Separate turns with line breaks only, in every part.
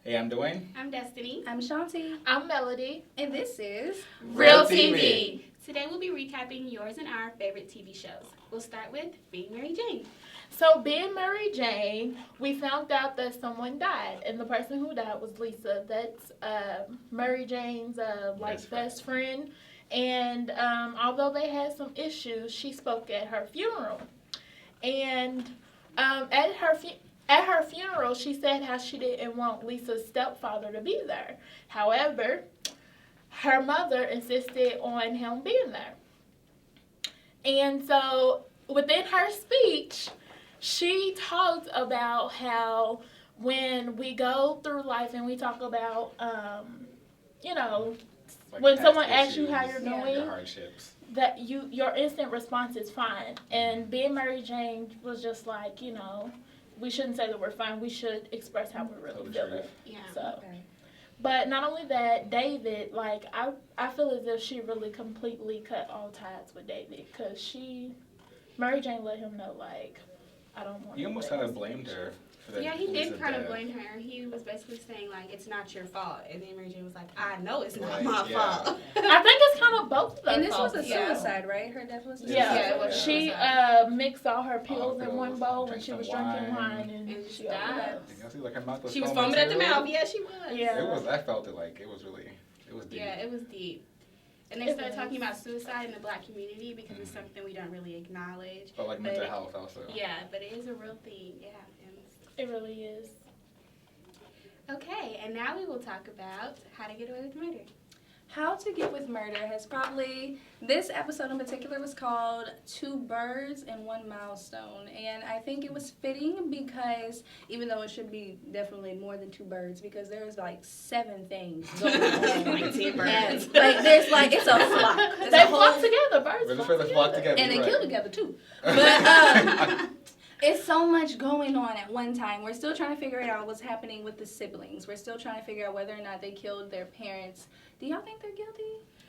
Hey, I'm Dwayne.
I'm Destiny.
I'm Shanti.
I'm Melody.
And this is
Real TV.
Today we'll be recapping yours and our favorite TV shows. We'll start with Being Mary Jane.
So, being Mary Jane, we found out that someone died, and the person who died was Lisa. That's Mary Jane's best friend. And although they had some issues, she spoke at her funeral. And at her funeral, she said how she didn't want Lisa's stepfather to be there. However, her mother insisted on him being there. And so, within her speech, she talked about how when we go through life and we talk about, when someone asks you how you're doing,
your hardships,
that your instant response is fine. And being Mary Jane was just like, we shouldn't say that we're fine. We should express how we're really feeling.
Yeah.
So,
Okay.
but not only that, David, I feel as if she really completely cut all ties with David because Mary Jane let him know, I don't want to.
He almost kind of blamed her for that.
Yeah, he did kind of blame her. He was basically saying, it's not your fault. And then Mary Jane was like, I know it's not my fault.
I think it's kind of both of their
And this
faults.
was a suicide, right? Her death was a
Yeah,
suicide.
it was
she mixed all her pills in one bowl when she was drinking wine and
she
she
died.
Her mouth was
She was foaming at the
too.
mouth. Yeah, she was.
Yeah.
I felt it it was really, it was deep.
Yeah, it was deep. And they started talking about suicide in the black community because it's something we don't really acknowledge.
But mental health also.
Yeah, but it is a real thing. It happens.
It really is.
Okay, and now we will talk about How to Get Away with Murder.
How to Get with Murder has this episode in particular was called 2 Birds and 1 Milestone. And I think it was fitting because, even though it should be definitely more than 2 birds, because there's 7 things going on.
10 birds.
And, it's a flock. It's
They
a whole-
flock together, birds
We're just
flock
for the flock
together.
together.
And they
right.
kill together too. But it's so much going on at one time. We're still trying to figure out what's happening with the siblings. We're still trying to figure out whether or not they killed their parents. Do y'all think they're guilty?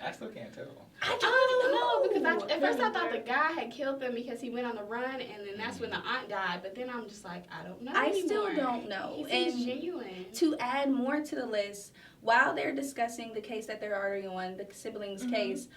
I still can't tell.
I don't know.
Because at first I thought the guy had killed them because he went on the run, and then that's when the aunt died. But then I'm just I don't know
I
anymore.
still don't know.
He seems
And
genuine.
to add more to the list, while they're discussing the case that they're arguing on, the siblings' case,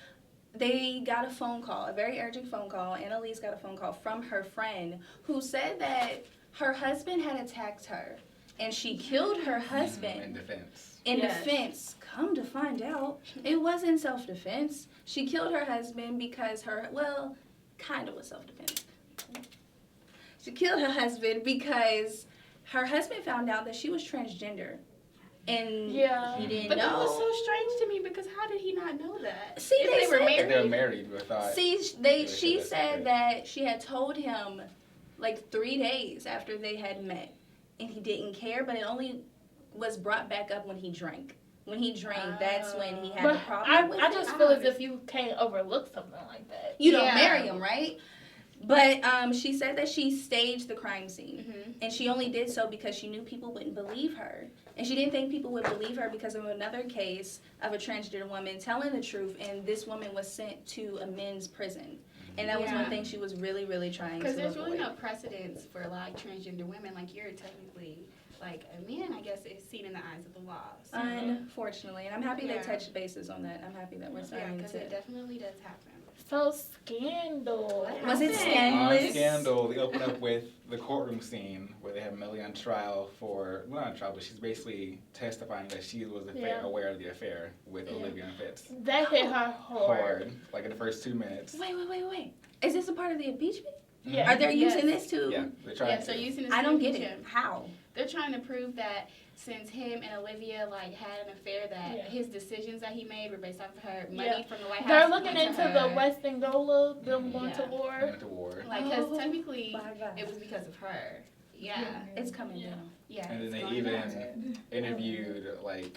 they got a phone call, a very urgent phone call. Annalise got a phone call from her friend who said that her husband had attacked her, and she killed her husband.
In defense.
In
Yes.
defense. Come to find out, it wasn't self-defense. She killed her husband because kind of was self-defense. She killed her husband because her husband found out that she was transgender. And
Yeah.
he didn't
But
know.
that was so strange to me because how did he not know that?
See,
If they were
said-
married.
They were married. We thought.
She said that she had told him 3 days after they had met, and he didn't care, but it only was brought back up when he drank. When he drank, that's when he had
But
a problem with
I
it.
just feel as if you can't overlook something like that.
You don't
Yeah.
marry him, right? But she said that she staged the crime scene, and she only did so because she knew people wouldn't believe her. And she didn't think people would believe her because of another case of a transgender woman telling the truth, and this woman was sent to a men's prison. And that was one thing she was really, really trying to
Because there's
avoid.
really no precedence for transgender women. You're technically a man, I guess, is seen in the eyes of the law. So.
Unfortunately. And I'm happy they
Yeah.
touched bases on that. I'm happy that we're
Yeah,
starting
because
to...
it definitely does happen.
So scandal.
Was it
happened?
scandalous?
Scandal. They open up with the courtroom scene where they have Millie on trial not on trial, but she's basically testifying that she was aware of the affair with Olivia and Fitz.
That hit her hard.
In the first 2 minutes.
Wait. Is this a part of the impeachment?
Yeah.
Are they
Yes.
using this to...
Yeah, they're trying
Yeah,
to.
so using this
I don't
to
get
impeach
it.
him.
How?
They're trying to prove that since him and Olivia had an affair, that his decisions that he made were based off of her money from the White House.
They're looking
went to
into
her.
the West Angola, them going to war.
Went to war.
Because technically,
my God.
it was because of her. Yeah.
It's coming down.
Yeah.
And then
it's
they
going
even
down.
interviewed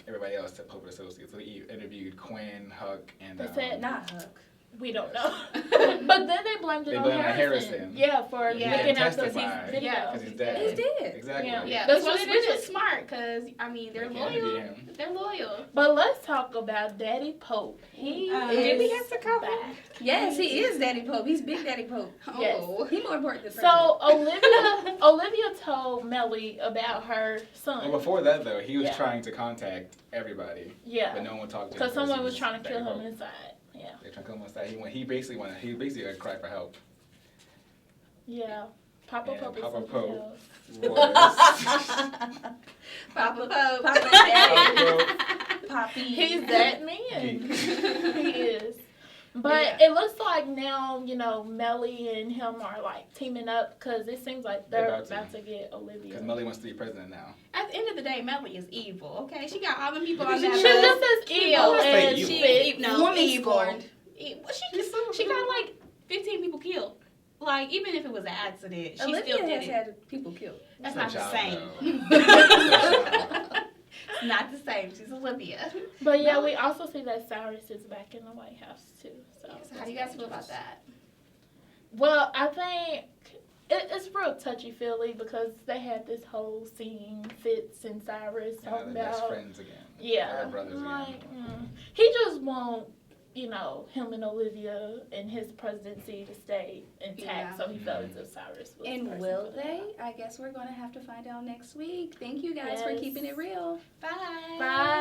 everybody else at Public Associates. So they interviewed Quinn, Huck, and
They said
Not Huck.
we don't know. But then they blamed it
They
on
blamed
Harrison.
Harrison.
Yeah, for
Yeah.
looking
Didn't
after
testify.
his video.
Yeah.
because he's dead.
He's dead.
Exactly.
Yeah,
That's
which
what
is smart because they're
They can't interview
loyal.
him.
They're loyal.
But let's talk about Daddy Pope. He
Did we
is
have to cover?
back.
Yes, he is Daddy Pope. He's Big Daddy Pope.
Oh.
Yes.
He's more important than
So Olivia Olivia told Melly about her son.
Well, before that, though, he was
Yeah.
trying to contact everybody,
Yeah.
but no one talked to him.
Because someone
he
was trying to kill
very
him
broke.
inside. Yeah.
They tried to kill him inside. He basically got cried for help.
Yeah. Papa
And
Pope is
Papa
something
Pope.
else.
Was
Papa Pope.
Papa
Daddy. Poppy.
He's that man. He is. But
Yeah.
it looks like now, Melly and him are like teaming up because it seems like they're
They're about
about
to.
to get Olivia.
Because Melly wants to be president now.
At the end of the day, Melly is evil. Okay, she got all them people on
She's
that
She's
bus.
just as evil
Let's say
as
evil.
Fitz.
No,
Woman
evil.
scorned.
Well, she got like 15 people killed. Like, even if it was an accident, she
Olivia
still did
has
it.
had people killed.
That's
It's
not
her
the
job,
same.
though. It's her job.
Not the same. She's Olivia.
But yeah, we also see that Cyrus is back in the White House too. So
So how do you guys feel about that?
Well, I think it's real touchy-feely because they had this whole scene, Fitz and Cyrus
Yeah,
talking
they're best
about.
friends again.
Yeah,
They're brothers
like,
again.
he just want him and Olivia and his presidency to stay intact.
Yeah.
So he felt as if Cyrus was. the
And
person
will
for that.
they? I guess we're going to have to find out next week. Thank you guys for
Yes.
keeping it real.
Bye.
Bye.